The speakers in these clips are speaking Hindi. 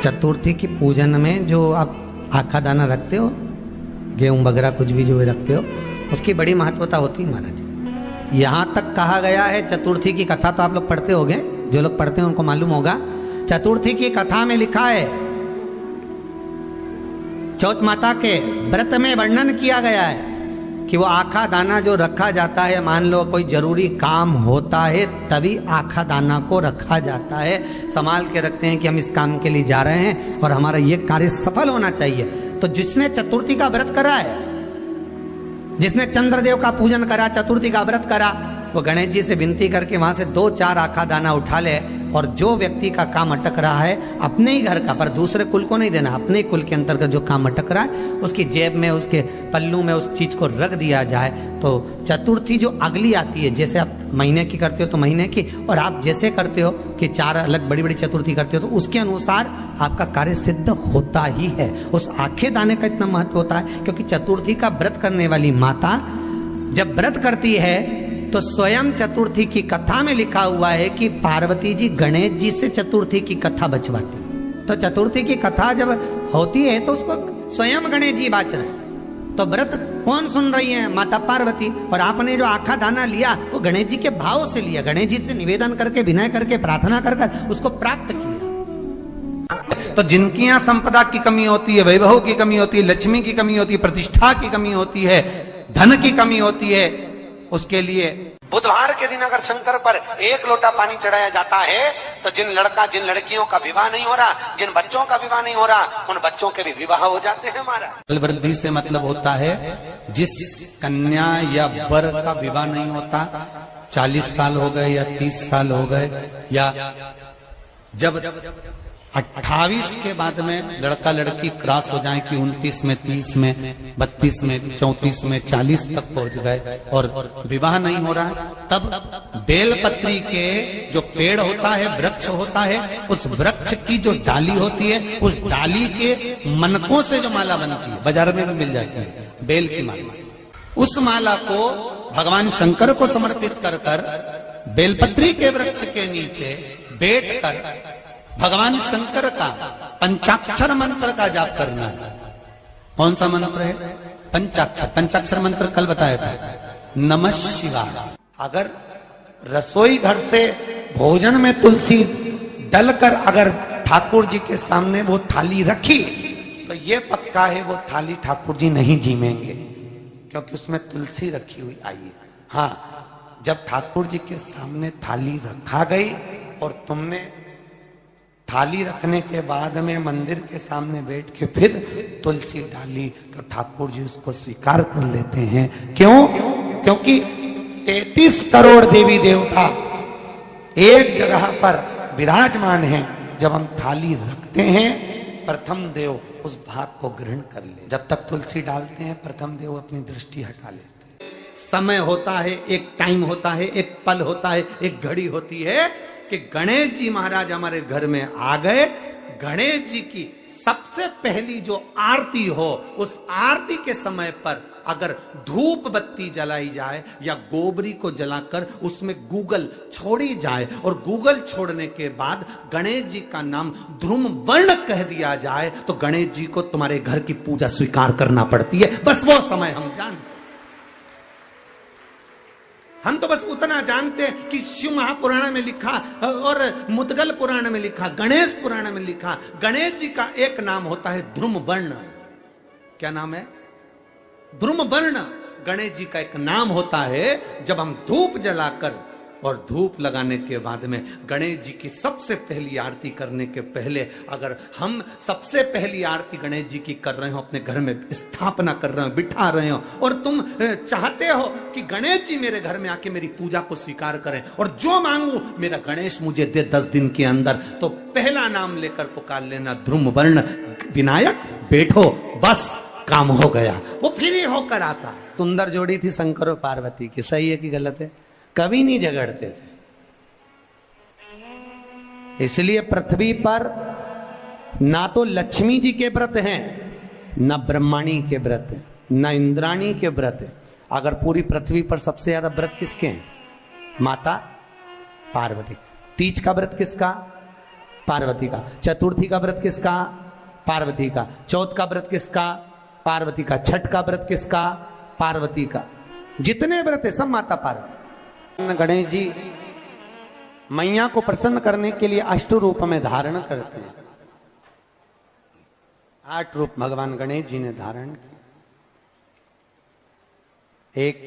चतुर्थी की पूजन में जो आप आखा दाना रखते हो, गेहूं वगैरह कुछ भी जो रखते हो, उसकी बड़ी महत्वता होती है महाराज। यहाँ तक कहा गया है, चतुर्थी की कथा तो आप लोग पढ़ते होंगे, जो लोग पढ़ते हैं उनको मालूम होगा। चतुर्थी की कथा में लिखा है, चौथ माता के व्रत में वर्णन किया गया है कि वो आखा दाना जो रखा जाता है, मान लो कोई जरूरी काम होता है तभी आखा दाना को रखा जाता है, संभाल के रखते हैं कि हम इस काम के लिए जा रहे हैं और हमारा ये कार्य सफल होना चाहिए। तो जिसने चतुर्थी का व्रत करा है, जिसने चंद्रदेव का पूजन करा, चतुर्थी का व्रत करा, वो गणेश जी से विनती करके वहां से 2-4 आखा दाना उठा ले, और जो व्यक्ति का काम अटक रहा है अपने ही घर का, पर दूसरे कुल को नहीं देना, अपने ही कुल के अंतर्गत जो काम अटक रहा है उसकी जेब में, उसके पल्लू में उस चीज को रख दिया जाए। तो चतुर्थी जो अगली आती है, जैसे आप महीने की करते हो तो महीने की, और आप जैसे करते हो कि 4 अलग बड़ी बड़ी चतुर्थी करते हो तो उसके अनुसार आपका कार्य सिद्ध होता ही है। उस आखे दाने का इतना महत्व होता है क्योंकि चतुर्थी का व्रत करने वाली माता जब व्रत करती है तो स्वयं चतुर्थी की कथा में लिखा हुआ है कि पार्वती जी गणेश जी से चतुर्थी की कथा बचवाती। तो चतुर्थी की कथा जब होती है तो उसको स्वयं गणेश जी बाच रहे हैं। तो व्रत कौन सुन रही है? माता पार्वती। और आपने जो आखा दाना लिया वो गणेश जी के भाव से लिया, गणेश जी से निवेदन करके, विनय करके, प्रार्थना कर उसको प्राप्त किया। तो जिनकी यहाँ संपदा की कमी होती है, वैभव की कमी होती है, लक्ष्मी की कमी होती है, प्रतिष्ठा की कमी होती है, धन की कमी होती है, उसके लिए बुधवार के दिन अगर शंकर पर 1 लोटा पानी चढ़ाया जाता है तो जिन लड़कियों का विवाह नहीं हो रहा, जिन बच्चों का विवाह नहीं हो रहा, उन बच्चों के भी विवाह हो जाते हैं। हमारा वृद्धि से मतलब होता है जिस कन्या या वर का विवाह नहीं होता, 40 साल हो गए या 30 साल हो गए, या जब 28 के बाद में लड़का लड़की क्रॉस हो जाए कि 29 में, 30 में, 32 में, 34 में, 40 तक पहुंच गए और विवाह नहीं हो रहा है, तब बेलपत्री के जो पेड़ होता है, वृक्ष होता है, उस वृक्ष की जो डाली होती है, उस डाली के मनकों से जो माला बनती है, बाजार में भी मिल जाती है बेल की माला, उस माला को भगवान शंकर को समर्पित कर बेलपत्री के वृक्ष के नीचे बैठ कर भगवान शंकर का पंचाक्षर मंत्र का जाप करना है। कौन सा मंत्र है? पंचाक्षर मंत्र कल बताया था, नमः शिवाय। अगर रसोई घर से भोजन में तुलसी डलकर अगर ठाकुर जी के सामने वो थाली रखी तो ये पक्का है वो थाली ठाकुर जी नहीं जीमेंगे, क्योंकि उसमें तुलसी रखी हुई आई है। हाँ, जब ठाकुर जी के सामने थाली रखा गई और तुमने थाली रखने के बाद में मंदिर के सामने बैठ के फिर तुलसी डाली तो ठाकुर जी उसको स्वीकार कर लेते हैं। क्यों? क्योंकि 33 करोड़ देवी देवता एक जगह पर विराजमान हैं। जब हम थाली रखते हैं, प्रथम देव उस भाग को ग्रहण कर ले। जब तक तुलसी डालते हैं, प्रथम देव अपनी दृष्टि हटा लेते हैं। समय होता है, एक टाइम होता है, एक पल होता है, एक घड़ी होती है कि गणेश जी महाराज हमारे घर में आ गए। गणेश जी की सबसे पहली जो आरती हो, उस आरती के समय पर अगर धूप बत्ती जलाई जाए या गोबरी को जलाकर उसमें गूगल छोड़ी जाए और गूगल छोड़ने के बाद गणेश जी का नाम ध्रुम वर्ण कह दिया जाए तो गणेश जी को तुम्हारे घर की पूजा स्वीकार करना पड़ती है। बस वो समय हम जानते, हम तो बस उतना जानते हैं कि शिव महापुराण में लिखा और मुद्गल पुराण में लिखा, गणेश पुराण में लिखा, गणेश जी का एक नाम होता है ध्रुम वर्ण। क्या नाम है? ध्रुम वर्ण गणेश जी का एक नाम होता है। जब हम धूप जलाकर और धूप लगाने के बाद में गणेश जी की सबसे पहली आरती करने के पहले अगर हम सबसे पहली आरती गणेश जी की कर रहे हो, अपने घर में स्थापना कर रहे हो, बिठा रहे हो, और तुम चाहते हो कि गणेश जी मेरे घर में आके मेरी पूजा को स्वीकार करें और जो मांगू मेरा गणेश मुझे दे 10 दिन के अंदर, तो पहला नाम लेकर पुकार लेना ध्रुम वर्ण विनायक, बैठो, बस काम हो गया। वो फिर ही होकर आता। सुंदर जोड़ी थी शंकर और पार्वती की, सही है कि गलत है? कभी नहीं झगड़ते थे। इसलिए पृथ्वी पर ना तो लक्ष्मी जी के व्रत हैं, ना ब्रह्माणी के व्रत हैं, ना इंद्राणी के व्रत हैं। अगर पूरी पृथ्वी पर सबसे ज्यादा व्रत किसके हैं? माता पार्वती। तीज का व्रत किसका? पार्वती का। चतुर्थी का व्रत किसका? पार्वती का। चौथ का व्रत किसका? पार्वती का। छठ का व्रत किसका? पार्वती का। जितने व्रत है सब माता पार्वती। गणेश जी मैया को प्रसन्न करने के लिए अष्ट रूप में धारण करते हैं। 8 रूप भगवान गणेश जी ने धारण किए। एक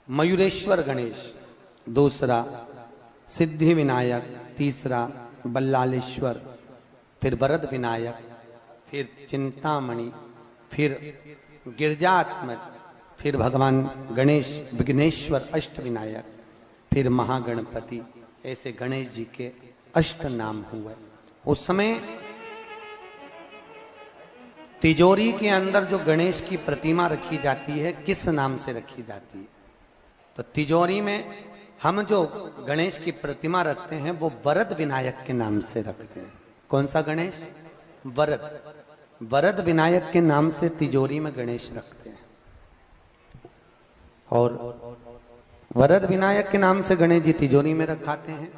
मयूरेश्वर गणेश, दूसरा सिद्धि विनायक, तीसरा बल्लालेश्वर, फिर वरद विनायक, फिर चिंतामणि, फिर गिरजात्मज, फिर भगवान गणेश विघ्नेश्वर अष्ट विनायक, फिर महागणपति। ऐसे गणेश जी के अष्ट नाम हुए। उस समय तिजोरी के अंदर जो गणेश की प्रतिमा रखी जाती है किस नाम से रखी जाती है? तो तिजोरी में हम जो गणेश की प्रतिमा रखते हैं वो वरद विनायक के नाम से रखते हैं। कौन सा गणेश? वरद। वरद विनायक के नाम से तिजोरी में गणेश रखते हैं। और वरद विनायक के नाम से गणेश जी तिजोरी में रखाते हैं।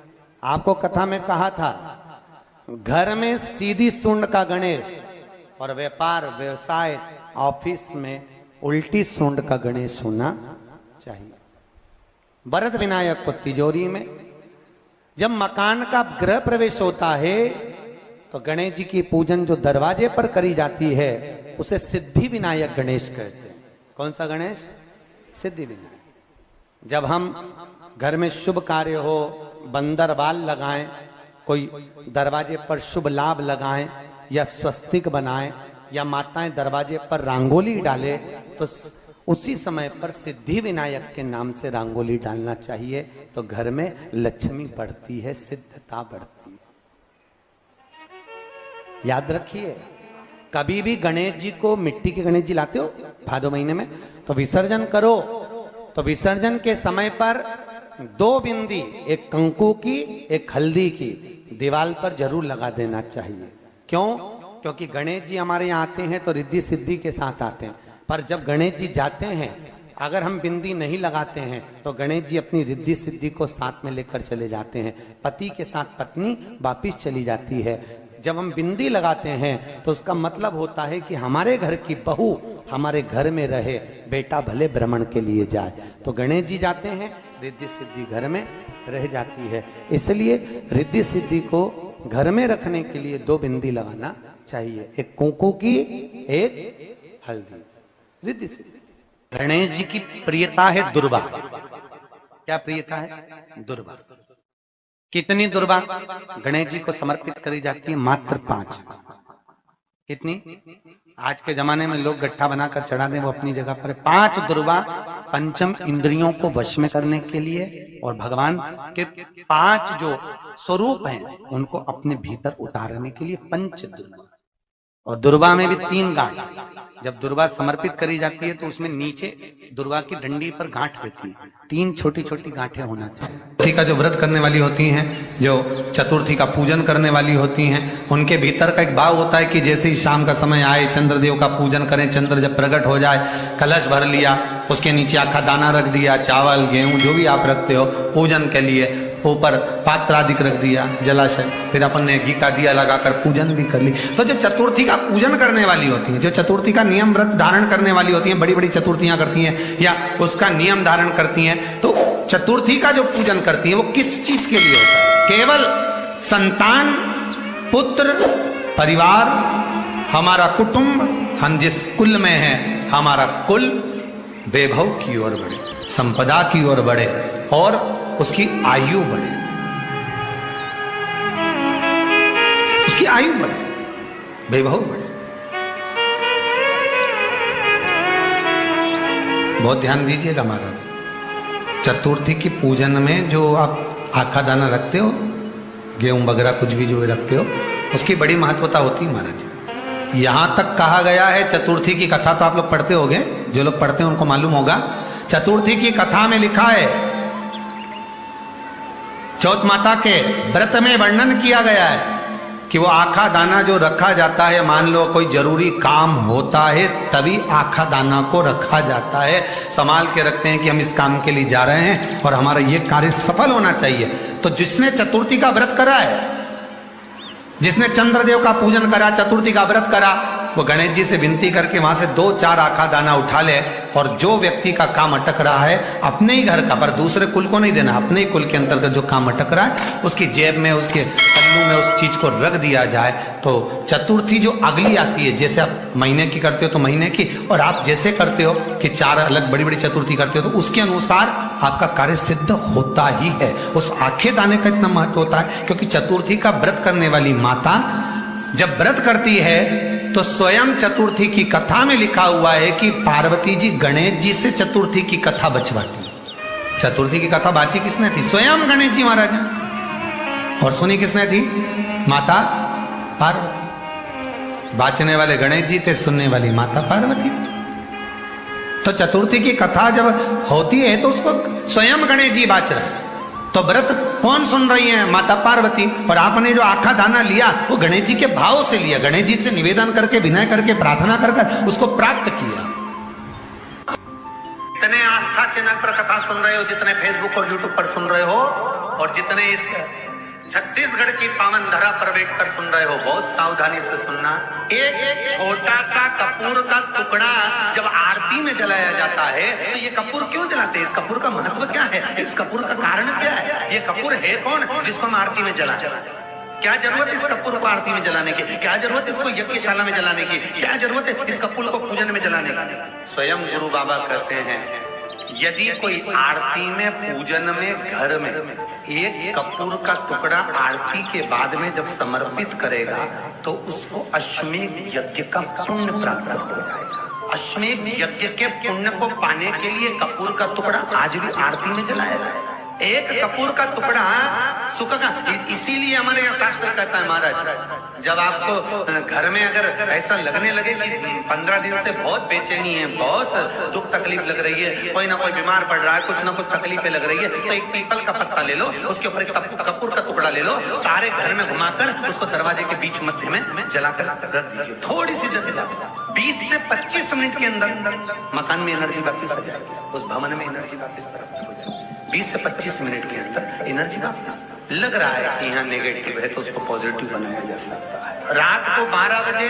आपको कथा में कहा था घर में सीधी सूंड का गणेश और व्यापार व्यवसाय ऑफिस में उल्टी सूंड का गणेश होना चाहिए। वरद विनायक को तिजोरी में। जब मकान का गृह प्रवेश होता है तो गणेश जी की पूजन जो दरवाजे पर करी जाती है उसे सिद्धि विनायक गणेश कहते हैं। कौन सा गणेश? सिद्धि विनायक। जब हम घर में शुभ कार्य हो, बंदर बाल लगाएं, कोई दरवाजे पर शुभ लाभ लगाएं या स्वस्तिक बनाएं या माताएं दरवाजे पर रंगोली डाले तो उसी समय पर सिद्धि विनायक के नाम से रंगोली डालना चाहिए। तो घर में लक्ष्मी बढ़ती है, सिद्धता बढ़ती है। याद रखिए, कभी भी गणेश जी को, मिट्टी के गणेश जी लाते हो भादो महीने में, तो विसर्जन करो तो विसर्जन के समय पर 2 बिंदी, एक कंकु की एक हल्दी की, दीवार पर जरूर लगा देना चाहिए। क्यों? क्योंकि गणेश जी हमारे यहाँ आते हैं तो रिद्धि सिद्धि के साथ आते हैं। पर जब गणेश जी जाते हैं, अगर हम बिंदी नहीं लगाते हैं तो गणेश जी अपनी रिद्धि सिद्धि को साथ में लेकर चले जाते हैं। पति के साथ पत्नी वापिस चली जाती है। जब हम बिंदी लगाते हैं तो उसका मतलब होता है कि हमारे घर की बहू हमारे घर में रहे, बेटा भले भ्रमण के लिए जाए। तो गणेश जी जाते हैं, रिद्धि सिद्धि घर में रह जाती है। इसलिए रिद्धि सिद्धि को घर में रखने के लिए 2 बिंदी लगाना चाहिए, एक कुंकू की, एक हल्दी। रिद्धि सिद्धि। गणेश जी की प्रियता है दुर्वा। क्या प्रियता है? दुर्वा। कितनी दुर्वा गणेश जी को समर्पित करी जाती है? मात्र 5। कितनी? आज के जमाने में लोग गट्ठा बनाकर चढ़ा दें, वो अपनी जगह पर 5 दुर्वा पंचम इंद्रियों को वश में करने के लिए और भगवान के 5 जो स्वरूप हैं उनको अपने भीतर उतारने के लिए 5 दुर्वा। और दुर्वा में भी 3 गांठ। जब दुर्वा समर्पित करी जाती है तो उसमें नीचे दुर्वा की डंडी पर गांठ रहती है, 3 छोटी छोटी गांठें होना चाहिए। चतुर्थी का जो व्रत करने वाली होती हैं, जो चतुर्थी का पूजन करने वाली होती हैं, उनके भीतर का एक भाव होता है कि जैसे ही शाम का समय आए चंद्रदेव का पूजन करें। चंद्र जब प्रकट हो जाए, कलश भर लिया, उसके नीचे आखा दाना रख दिया, चावल गेहूं जो भी आप रखते हो पूजन के लिए, ऊपर पात्र आदि रख दिया, जलाशय, फिर अपन ने घी का दिया लगाकर पूजन भी कर ली। तो जो चतुर्थी का पूजन करने वाली होती है, जो चतुर्थी का नियम व्रत धारण करने वाली होती है, बड़ी बड़ी चतुर्थियां करती हैं या उसका नियम धारण करती हैं, तो चतुर्थी का जो पूजन करती है वो किस चीज के लिए होता है? केवल संतान, पुत्र, परिवार, हमारा कुटुंब, हम जिस कुल में है, हमारा कुल वैभव की ओर बढ़े, संपदा की ओर बढ़े और उसकी आयु बढ़े, उसकी आयु बढ़े, वैभव बढ़े। बहुत ध्यान दीजिएगा महाराज। चतुर्थी की पूजन में जो आप आखा दाना रखते हो, गेहूं वगैरह कुछ भी जो रखते हो, उसकी बड़ी महत्वता होती है महाराज। यहां तक कहा गया है, चतुर्थी की कथा तो आप लोग पढ़ते होंगे, जो लोग पढ़ते हैं उनको मालूम होगा। चतुर्थी की कथा में लिखा है, चौथ माता के व्रत में वर्णन किया गया है कि वो आखा दाना जो रखा जाता है, मान लो कोई जरूरी काम होता है तभी आखा दाना को रखा जाता है, संभाल के रखते हैं कि हम इस काम के लिए जा रहे हैं और हमारा ये कार्य सफल होना चाहिए। तो जिसने चतुर्थी का व्रत करा है, जिसने चंद्रदेव का पूजन करा, चतुर्थी का व्रत करा, वो गणेश जी से विनती करके वहां से 2-4 आखा दाना उठा ले, और जो व्यक्ति का काम अटक रहा है अपने ही घर का, पर दूसरे कुल को नहीं देना, अपने ही कुल के अंतर्गत जो काम अटक रहा है उसकी जेब में, उसके पल्लू में उस चीज को रख दिया जाए। तो चतुर्थी जो अगली आती है, जैसे आप महीने की करते हो तो महीने की, और आप जैसे करते हो कि 4 अलग बड़ी बड़ी चतुर्थी करते हो तो उसके अनुसार आपका कार्य सिद्ध होता ही है। उस आखे दाने का इतना महत्व होता है क्योंकि चतुर्थी का व्रत करने वाली माता जब व्रत करती है तो स्वयं चतुर्थी की कथा में लिखा हुआ है कि पार्वती जी गणेश जी से चतुर्थी की कथा बचवाती। चतुर्थी की कथा बाची किसने थी? स्वयं गणेश जी महाराज ने। और सुनी किसने थी? माता पार्वती। बाचने वाले गणेश जी थे, सुनने वाली माता पार्वती थी। तो चतुर्थी की कथा जब होती है तो उसको स्वयं गणेश जी बाच रहे हैं। तो व्रत कौन सुन रही है? माता पार्वती। और आपने जो आखा दाना लिया वो गणेश जी के भाव से लिया, गणेश जी से निवेदन करके, विनय करके, प्रार्थना कर उसको प्राप्त किया। जितने आस्था चैनल पर कथा सुन रहे हो, जितने फेसबुक और यूट्यूब पर सुन रहे हो, और जितने इस छत्तीसगढ़ की पावन धरा पर बैठकर सुन रहे हो, बहुत सावधानी से सुनना। एक छोटा सा कपूर का टुकड़ा जब आरती में जलाया जाता है तो ये कपूर क्यों जलाते हैं? इस कपूर का महत्व क्या है? इस कपूर का कारण क्या है? ये कपूर है कौन जिसको हम आरती में जलाते? क्या जरूरत है इस कपूर को आरती में जलाने की? क्या जरूरत है इसको यज्ञशाला में जलाने की? क्या जरूरत है इस कपूर को पूजन में जलाने की? स्वयं गुरु बाबा कहते हैं, यदि कोई आरती में, पूजन में, घर में एक कपूर का टुकड़ा आरती के बाद में जब समर्पित करेगा तो उसको अश्वमेध यज्ञ का पुण्य प्राप्त हो जाएगा। अश्वमेध यज्ञ के पुण्य को पाने के लिए कपूर का टुकड़ा आज भी आरती में जलाया जाए। एक कपूर का टुकड़ा सुख का, इसीलिए हमारे यहाँ शास्त्र कहता है महाराज, जब आपको घर में अगर ऐसा लगने लगे कि 15 दिन से बहुत बेचैनी है, बहुत दुख तकलीफ लग रही है, कोई ना कोई बीमार पड़ रहा है, कुछ ना कुछ तकलीफें लग रही है, तो एक पीपल का पत्ता ले लो, उसके ऊपर एक कपूर का टुकड़ा ले लो, सारे घर में घुमाकर उसको दरवाजे के बीच मध्य में जलाकर रख दीजिए। थोड़ी सी जला 20 से 25 मिनट के अंदर मकान में एनर्जी वापिस आ जाएगी, उस भवन में एनर्जी वापिस प्राप्त हो जाएगी। 20 से 25 मिनट के अंदर एनर्जी वापस। लग रहा है कि यहाँ नेगेटिव है तो उसको पॉजिटिव बनाया जा सकता है। रात को 12 बजे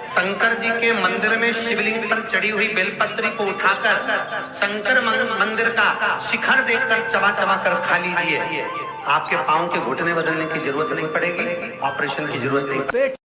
शंकर जी के मंदिर में शिवलिंग पर चढ़ी हुई बेलपत्री को उठाकर शंकर मंदिर का शिखर देखकर चबा चबा कर खा लीजिए। आपके पांव के घुटने बदलने की जरूरत नहीं पड़ेगी, ऑपरेशन की जरूरत नहीं।